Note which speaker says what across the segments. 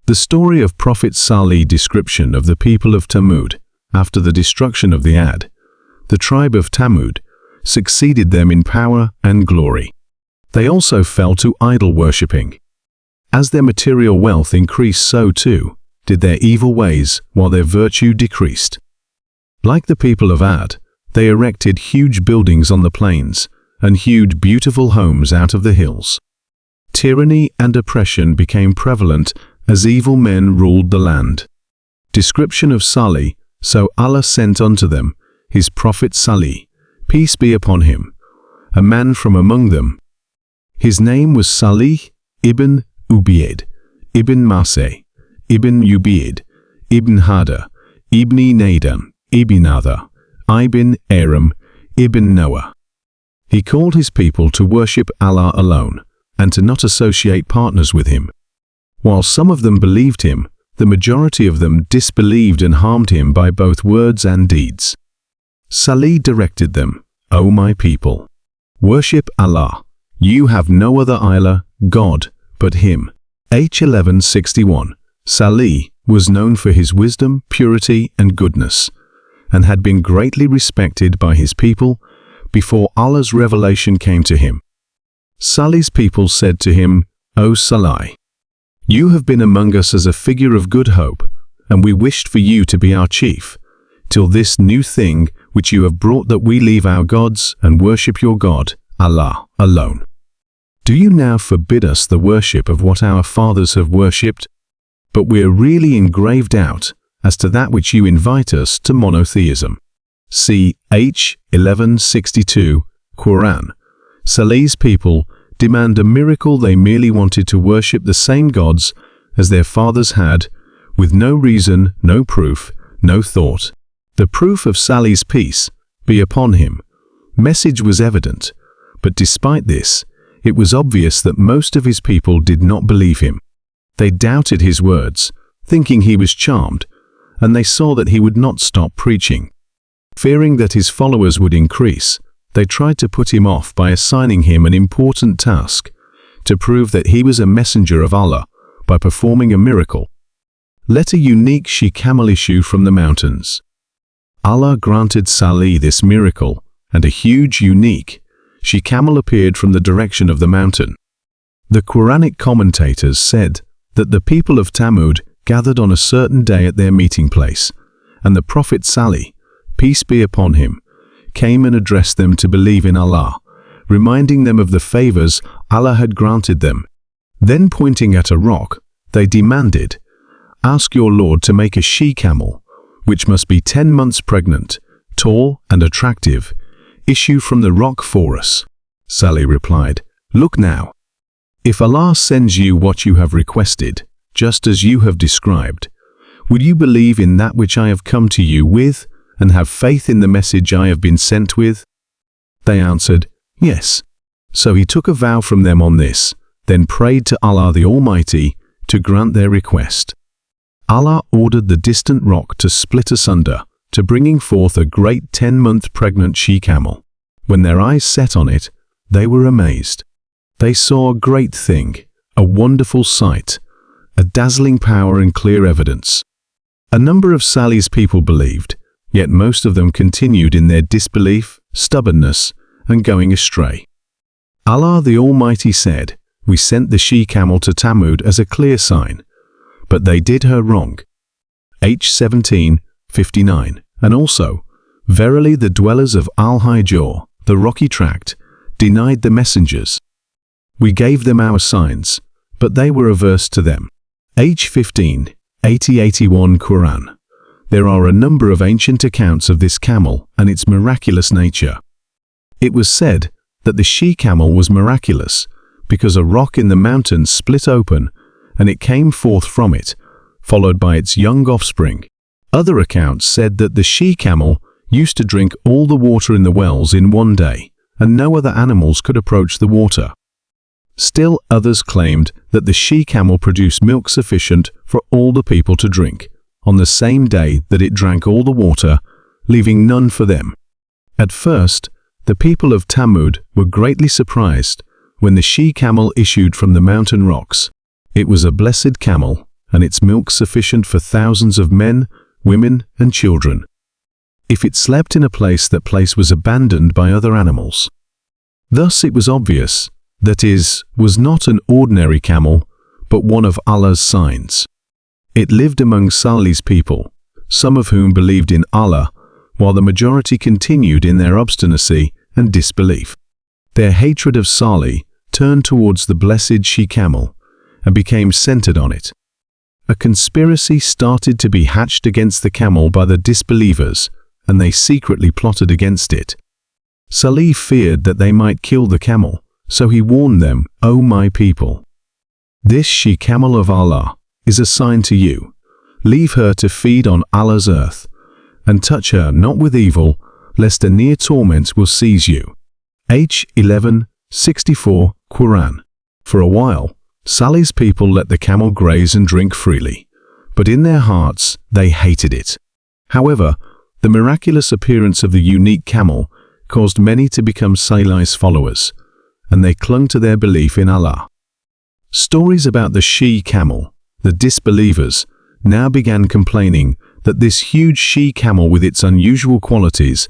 Speaker 1: The story of Prophet Salih description of the people of Thamud after the destruction of the Ad, the tribe of Thamud, succeeded them in power and glory. They also fell to idol worshipping. As their material wealth increased, so too did their evil ways, while their virtue decreased. Like the people of Ad, they erected huge buildings on the plains and hewed beautiful homes out of the hills. Tyranny and oppression became prevalent as evil men ruled the land. Description of Salih: so Allah sent unto them his prophet Salih, peace be upon him, a man from among them. His name was Salih ibn Ubayd, ibn Maseh, ibn Ubayd, ibn Hada, ibn Nadam, ibn Adha, ibn Aram, ibn Noah. He called his people to worship Allah alone and to not associate partners with him. While some of them believed him, the majority of them disbelieved and harmed him by both words and deeds. Salih directed them, O my people, worship Allah. You have no other ilah, God, but him. H 1161. Salih was known for his wisdom, purity, and goodness, and had been greatly respected by his people before Allah's revelation came to him. Salih's people said to him, O Salih, you have been among us as a figure of good hope, and we wished for you to be our chief, till this new thing which you have brought, that we leave our gods and worship your God, Allah, alone. Do you now forbid us the worship of what our fathers have worshipped? But we are really in grave doubt as to that which you invite us to monotheism. See H 1162, Quran. Salih's people demand a miracle. They merely wanted to worship the same gods as their fathers had, with no reason, no proof, no thought. The proof of Salih's peace be upon him message was evident, but despite this, it was obvious that most of his people did not believe him. They doubted his words, thinking he was charmed, and they saw that he would not stop preaching. Fearing that his followers would increase, they tried to put him off by assigning him an important task, to prove that he was a messenger of Allah by performing a miracle. Let a unique she-camel issue from the mountains. Allah granted Salih this miracle, and a huge, unique she-camel appeared from the direction of the mountain. The Quranic commentators said that the people of Thamud gathered on a certain day at their meeting place, and the Prophet Salih, peace be upon him, came and addressed them to believe in Allah, reminding them of the favors Allah had granted them. Then, pointing at a rock, they demanded, Ask your Lord to make a she-camel, which must be 10 months pregnant, tall and attractive, issue from the rock for us. Salih replied, Look now. If Allah sends you what you have requested, just as you have described, would you believe in that which I have come to you with, and have faith in the message I have been sent with? They answered, Yes. So he took a vow from them on this, then prayed to Allah the Almighty to grant their request. Allah ordered the distant rock to split asunder, to bringing forth a great 10-month pregnant she-camel. When their eyes set on it, they were amazed. They saw a great thing, a wonderful sight, a dazzling power and clear evidence. A number of Salih's people believed, yet most of them continued in their disbelief, stubbornness, and going astray. Allah the Almighty said, We sent the she-camel to Thamud as a clear sign, but they did her wrong. H 1759. And also, verily the dwellers of Al-Hijr, the rocky tract, denied the messengers. We gave them our signs, but they were averse to them. H 15, 80-81 Quran. There are a number of ancient accounts of this camel and its miraculous nature. It was said that the she-camel was miraculous because a rock in the mountains split open and it came forth from it, followed by its young offspring. Other accounts said that the she-camel used to drink all the water in the wells in one day, and no other animals could approach the water. Still others claimed that the she-camel produced milk sufficient for all the people to drink, on the same day that it drank all the water, leaving none for them. At first, the people of Thamud were greatly surprised when the she-camel issued from the mountain rocks. It was a blessed camel, and its milk sufficient for thousands of men, women, and children. If it slept in a place, that place was abandoned by other animals. Thus it was obvious that it was not an ordinary camel, but one of Allah's signs. It lived among Salih's people, some of whom believed in Allah, while the majority continued in their obstinacy and disbelief. Their hatred of Salih turned towards the blessed she-camel and became centered on it. A conspiracy started to be hatched against the camel by the disbelievers, and they secretly plotted against it. Salih feared that they might kill the camel, so he warned them, "O my people, this she-camel of Allah is a sign to you. Leave her to feed on Allah's earth, and touch her not with evil, lest a near torment will seize you." H. 11:64 Quran. For a while, Salih's people let the camel graze and drink freely, but in their hearts they hated it. However, the miraculous appearance of the unique camel caused many to become Salih's followers, and they clung to their belief in Allah. Stories about the she-camel, the disbelievers, now began complaining that this huge she-camel with its unusual qualities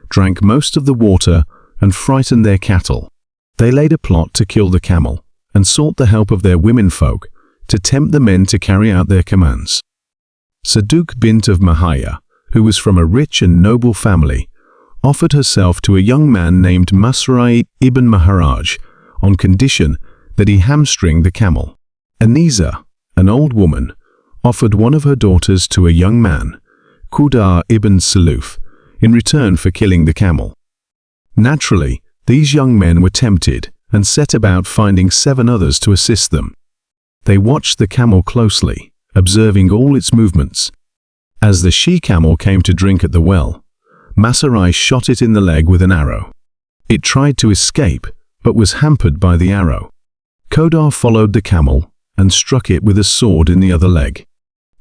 Speaker 1: drank most of the water and frightened their cattle. They laid a plot to kill the camel and sought the help of their womenfolk to tempt the men to carry out their commands. Saduk bint of Mahaya, who was from a rich and noble family, offered herself to a young man named Masrai ibn Maharaj on condition that he hamstring the camel. Anisa, an old woman, offered one of her daughters to a young man, Qudar ibn Saluf, in return for killing the camel. Naturally, these young men were tempted and set about finding 7 others to assist them. They watched the camel closely, observing all its movements. As the she-camel came to drink at the well, Masarai shot it in the leg with an arrow. It tried to escape, but was hampered by the arrow. Qudar followed the camel and struck it with a sword in the other leg.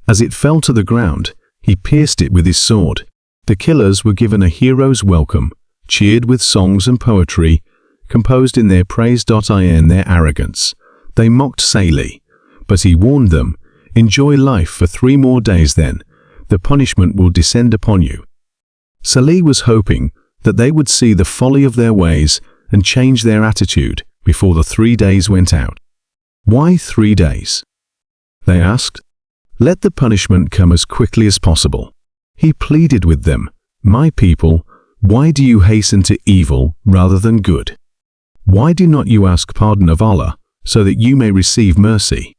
Speaker 1: As it fell to the ground, he pierced it with his sword. The killers were given a hero's welcome, cheered with songs and poetry, composed in their praise. In their arrogance, they mocked Salih, but he warned them, "Enjoy life for 3 more days, then the punishment will descend upon you." Salih was hoping that they would see the folly of their ways and change their attitude before the 3 days went out. "Why 3 days?" they asked. "Let the punishment come as quickly as possible." He pleaded with them, "My people, why do you hasten to evil rather than good? Why do not you ask pardon of Allah so that you may receive mercy?"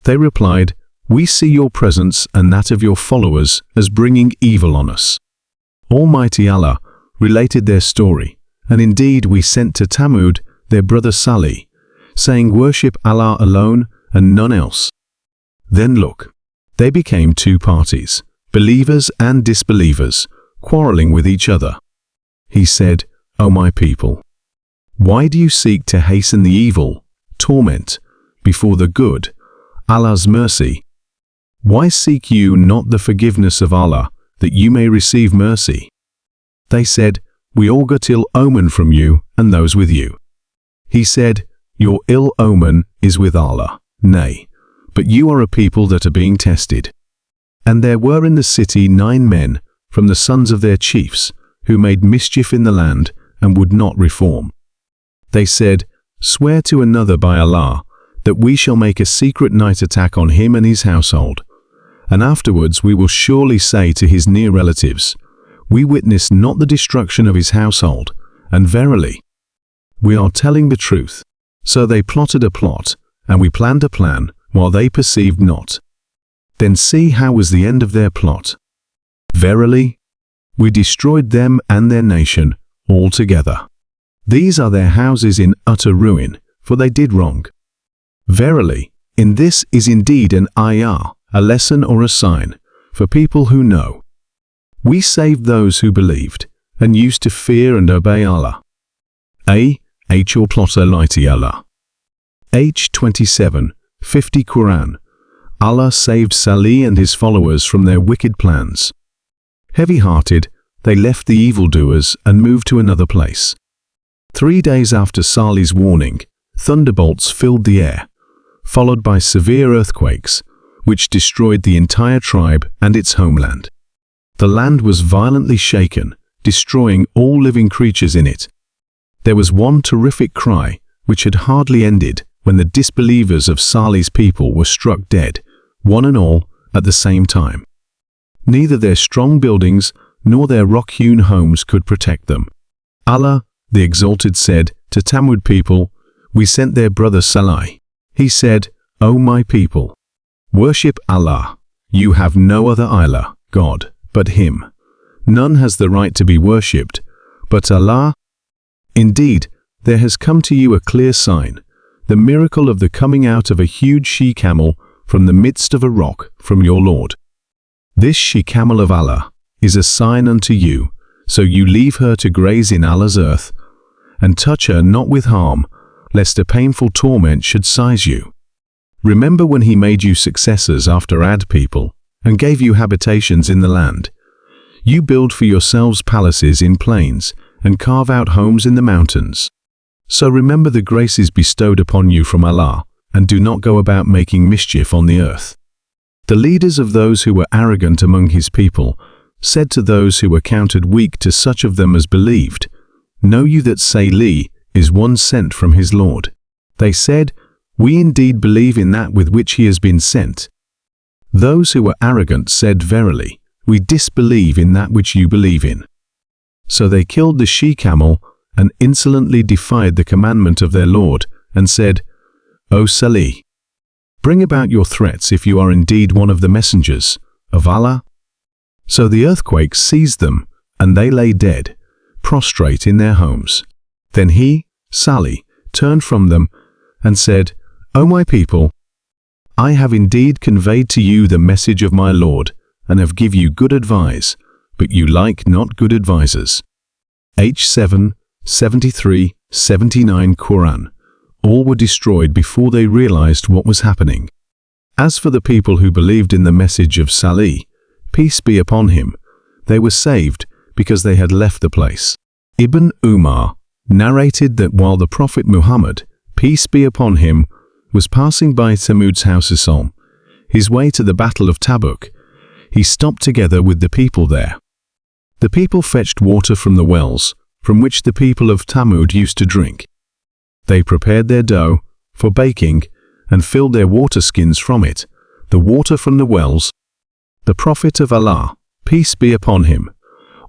Speaker 1: They replied, "We see your presence and that of your followers as bringing evil on us." Almighty Allah related their story, and indeed we sent to Thamud their brother Salih, saying, "Worship Allah alone and none else." Then look, they became 2 parties, believers and disbelievers, quarreling with each other. He said, "O my people, why do you seek to hasten the evil, torment, before the good, Allah's mercy? Why seek you not the forgiveness of Allah, that you may receive mercy?" They said, "We all got ill omen from you and those with you." He said, "Your ill omen is with Allah, nay, but you are a people that are being tested." And there were in the city 9 men from the sons of their chiefs who made mischief in the land and would not reform. They said, "Swear to another by Allah that we shall make a secret night attack on him and his household, and afterwards we will surely say to his near relatives, we witnessed not the destruction of his household, and verily, we are telling the truth." So they plotted a plot, and we planned a plan, while they perceived not. Then see how was the end of their plot. Verily, we destroyed them and their nation altogether. These are their houses in utter ruin, for they did wrong. Verily, in this is indeed an ayah, a lesson or a sign, for people who know. We saved those who believed, and used to fear and obey Allah. H. Or plotter lighty Allah. H. 27:50 Quran. Allah saved Salih and his followers from their wicked plans. Heavy-hearted, they left the evildoers and moved to another place. 3 days after Salih's warning, thunderbolts filled the air, followed by severe earthquakes, which destroyed the entire tribe and its homeland. The land was violently shaken, destroying all living creatures in it. There was one terrific cry, which had hardly ended, when the disbelievers of Salih's people were struck dead, one and all, at the same time. Neither their strong buildings nor their rock-hewn homes could protect them. Allah, the Exalted, said to Thamud people, "We sent their brother Salih. He said, O my people, worship Allah. You have no other ilah, God, but Him. None has the right to be worshipped, but Allah. Indeed, there has come to you a clear sign, the miracle of the coming out of a huge she-camel from the midst of a rock from your Lord. This she-camel of Allah is a sign unto you, so you leave her to graze in Allah's earth, and touch her not with harm, lest a painful torment should seize you. Remember when He made you successors after Ad people, and gave you habitations in the land. You build for yourselves palaces in plains, and carve out homes in the mountains. So remember the graces bestowed upon you from Allah, and do not go about making mischief on the earth." The leaders of those who were arrogant among His people said to those who were counted weak to such of them as believed, "Know you that Salih is one sent from his Lord?" They said, "We indeed believe in that with which he has been sent." Those who were arrogant said, "Verily, we disbelieve in that which you believe in." So they killed the she-camel and insolently defied the commandment of their Lord, and said, "O Salih, bring about your threats if you are indeed one of the messengers of Allah." So the earthquake seized them, and they lay dead, prostrate in their homes. Then he, Salih, turned from them and said, "O my people, I have indeed conveyed to you the message of my Lord, and have give you good advice, but you like not good advisers." H7, 73, 79 Quran. All were destroyed before they realized what was happening. As for the people who believed in the message of Salih, peace be upon him, they were saved because they had left the place. Ibn Umar narrated that while the Prophet Muhammad, peace be upon him, was passing by Thamud's house Isom, his way to the Battle of Tabuk, he stopped together with the people there. The people fetched water from the wells, from which the people of Thamud used to drink. They prepared their dough for baking and filled their water skins from it, the water from the wells. The Prophet of Allah, peace be upon him,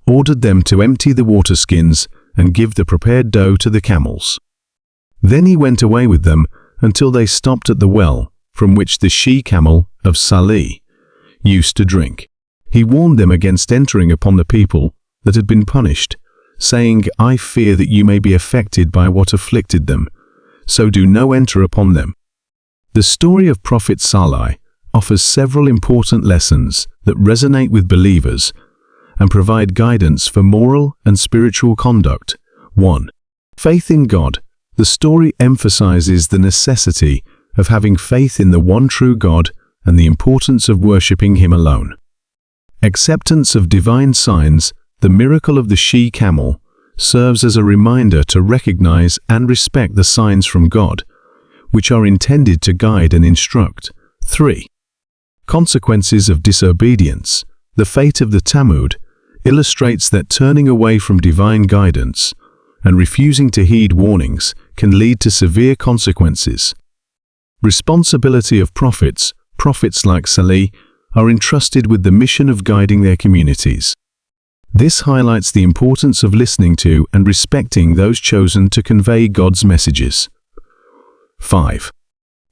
Speaker 1: ordered them to empty the water skins and give the prepared dough to the camels. Then he went away with them until they stopped at the well from which the she-camel of Salih used to drink. He warned them against entering upon the people that had been punished, saying, "I fear that you may be affected by what afflicted them, so do no enter upon them." The story of Prophet Salih offers several important lessons that resonate with believers and provide guidance for moral and spiritual conduct. 1. Faith in God. The story emphasizes the necessity of having faith in the one true God and the importance of worshipping Him alone. Acceptance of divine signs. The miracle of the she-camel serves as a reminder to recognize and respect the signs from God, which are intended to guide and instruct. 3. Consequences of disobedience. The fate of the Thamud illustrates that turning away from divine guidance and refusing to heed warnings can lead to severe consequences. Responsibility of prophets. Prophets like Salih are entrusted with the mission of guiding their communities. This highlights the importance of listening to and respecting those chosen to convey God's messages. 5.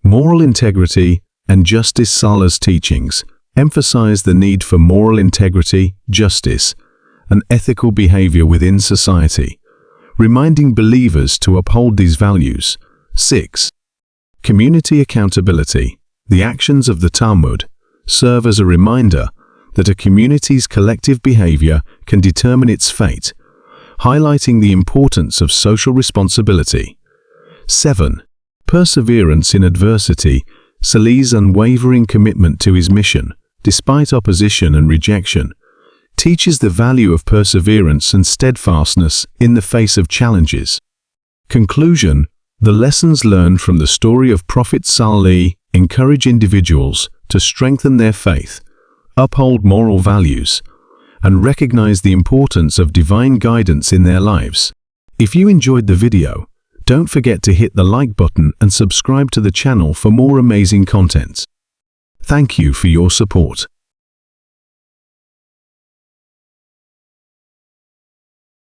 Speaker 1: Moral integrity and justice. Salih's teachings emphasize the need for moral integrity, justice, and ethical behavior within society, reminding believers to uphold these values. 6. Community accountability. The actions of the Thamud serve as a reminder that a community's collective behavior can determine its fate, highlighting the importance of social responsibility. 7. Perseverance in adversity. Salih's unwavering commitment to his mission, despite opposition and rejection, teaches the value of perseverance and steadfastness in the face of challenges. Conclusion. The lessons learned from the story of Prophet Salih encourage individuals to strengthen their faith, uphold moral values, and recognize the importance of divine guidance in their lives. If you enjoyed the video, don't forget to hit the like button and subscribe to the channel for more amazing content. Thank you for your support.